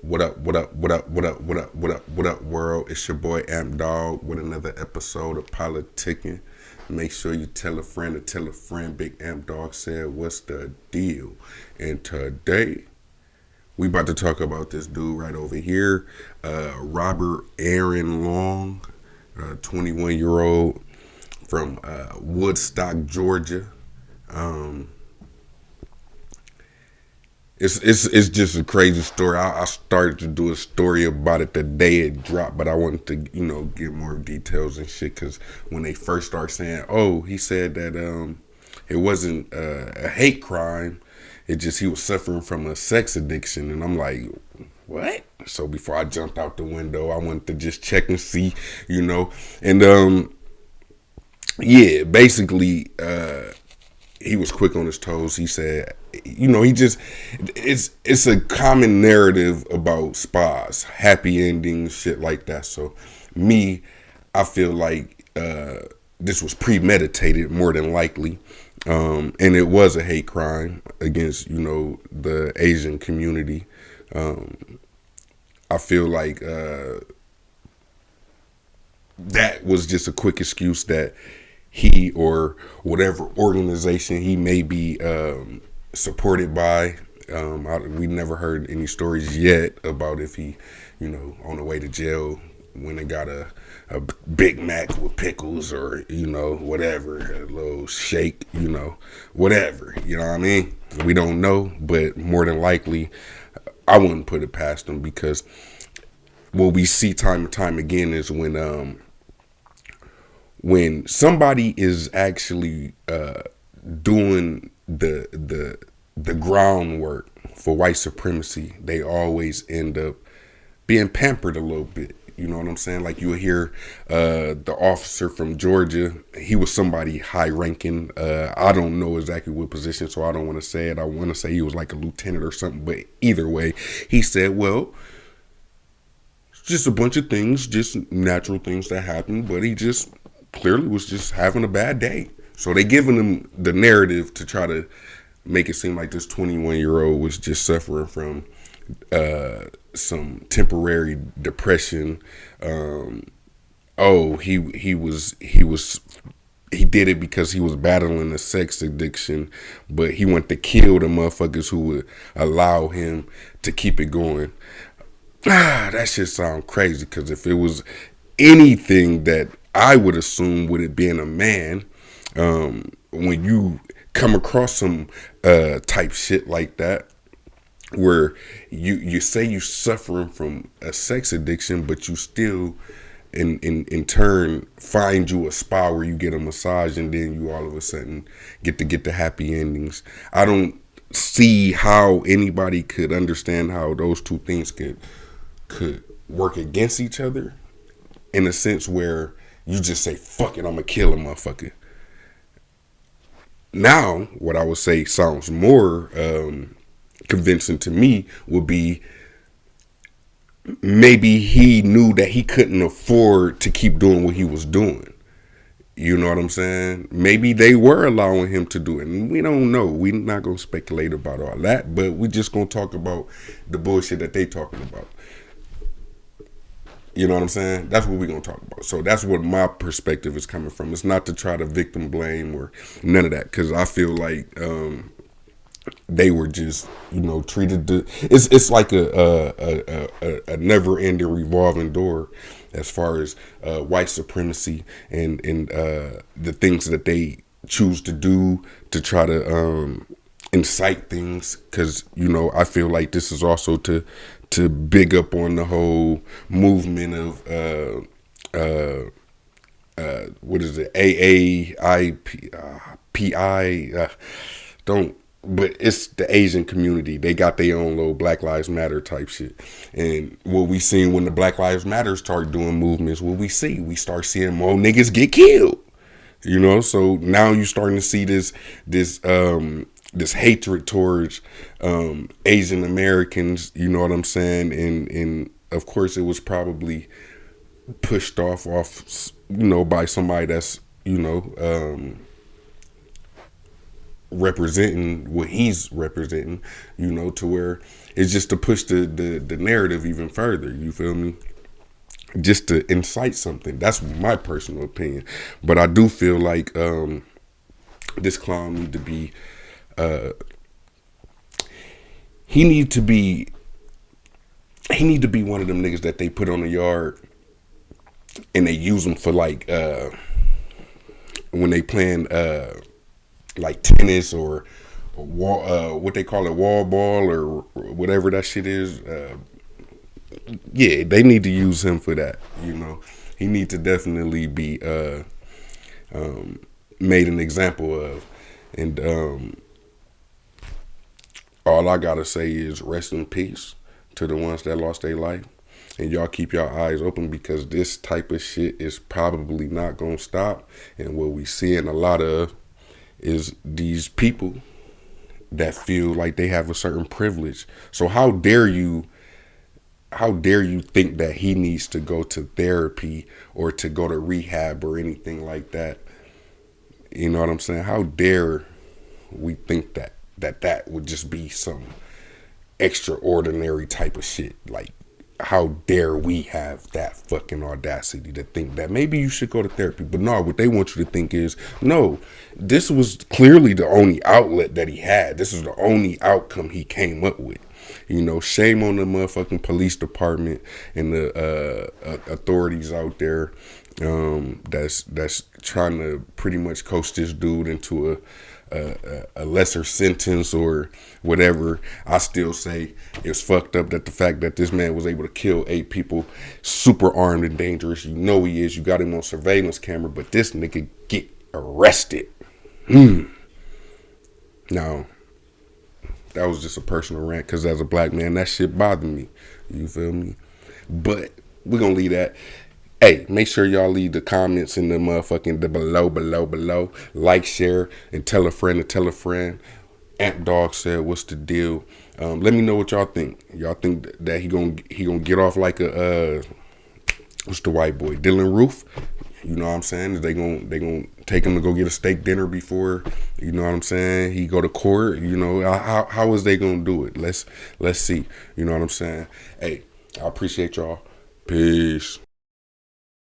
What up, what up, what up, what up, what up, what up, what up, world? It's your boy Amp Dog with another episode of Politicking. Make sure you tell a friend to tell a friend. Big Amp Dog said, what's the deal? And today, we about to talk about this dude right over here, Robert Aaron Long, 21-year-old from Woodstock, Georgia. Um, it's just a crazy story. I started to do a story about it the day it dropped, but I wanted to get more details and shit because when they first start saying, oh, he said that it wasn't a hate crime, it just he was suffering from a sex addiction, and I'm like, what? So before I jumped out the window, I wanted to just check and see, and yeah, basically. He was quick on his toes. He said, he just it's a common narrative about spas, happy endings, shit like that. So me, I feel like this was premeditated more than likely. And it was a hate crime against, the Asian community. I feel like that was just a quick excuse that he or whatever organization he may be supported by. We never heard any stories yet about if he, on the way to jail when they got a Big Mac with pickles or, whatever, a little shake, whatever, you know what I mean? We don't know, but more than likely, I wouldn't put it past him because what we see time and time again is when somebody is actually doing the groundwork for white supremacy, they always end up being pampered a little bit. You know what I'm saying? Like you will hear the officer from Georgia, he was somebody high ranking. I don't know exactly what position, so I don't want to say it. I want to say he was like a lieutenant or something, but either way, he said, well, it's just a bunch of things, just natural things that happen, but he just clearly was just having a bad day. So they giving him the narrative to try to make it seem like this 21-year-old was just suffering from some temporary depression. He did it because he was battling a sex addiction, but he wanted to kill the motherfuckers who would allow him to keep it going. That shit sound crazy because if it was anything that I would assume with it being a man, when you come across some type shit like that, where you say you suffering from a sex addiction, but you still in turn find you a spa where you get a massage and then you all of a sudden get the happy endings. I don't see how anybody could understand how those two things could work against each other in a sense where you just say, fuck it, I'm gonna kill a motherfucker. Now, what I would say sounds more convincing to me would be maybe he knew that he couldn't afford to keep doing what he was doing. You know what I'm saying? Maybe they were allowing him to do it. And we don't know. We're not going to speculate about all that, but we're just going to talk about the bullshit that they talking about. You know what I'm saying? That's what we're going to talk about. So that's what my perspective is coming from. It's not to try to victim blame or none of that, because I feel like they were just, treated. It's like a never ending revolving door as far as white supremacy and the things that they choose to do to try to incite things. Because I feel like this is also to big up on the whole movement of what is it, AAIPI, don't. But it's the Asian community. They got their own little Black Lives Matter type shit. And what we seen when the Black Lives Matter start doing movements, what we see, we start seeing more niggas get killed. So now you starting to see this hatred towards Asian Americans, you know what I'm saying? And of course it was probably pushed off, by somebody that's, representing what he's representing, to where It's just to push the narrative even further. You feel me? Just to incite something. That's my personal opinion. But I do feel like this clown need to be he need to be one of them niggas that they put on the yard and they use them for like when they playing like tennis or wall, what they call it, wall ball or whatever that shit is. Yeah, they need to use him for that. You know, he need to definitely be made an example of. And all I gotta say is rest in peace to the ones that lost their life. And y'all keep your eyes open because this type of shit is probably not gonna stop. And what we seeing a lot of is these people that feel like they have a certain privilege. So how dare you think that he needs to go to therapy or to go to rehab or anything like that? You know what I'm saying? How dare we think that would just be some extraordinary type of shit? Like, how dare we have that fucking audacity to think that maybe you should go to therapy? But no, what they want you to think is, no, this was clearly the only outlet that he had. This is the only outcome he came up with. You know, shame on the motherfucking police department and the authorities out there that's trying to pretty much coach this dude into a lesser sentence or whatever. I still say it's fucked up that the fact that this man was able to kill 8 people, super armed and dangerous. You know he is. You got him on surveillance camera, but this nigga get arrested. Now, that was just a personal rant because as a black man, that shit bothered me. You feel me? But we're going to leave that. Hey, make sure y'all leave the comments in the motherfucking below. Like, share, and tell a friend to tell a friend. Ant Dog said, what's the deal? Let me know what y'all think. Y'all think that he gonna get off like a, what's the white boy? Dylan Roof? You know what I'm saying? Is they gonna take him to go get a steak dinner before, you know what I'm saying, he go to court? You know, how is they gonna do it? Let's see. You know what I'm saying? Hey, I appreciate y'all. Peace.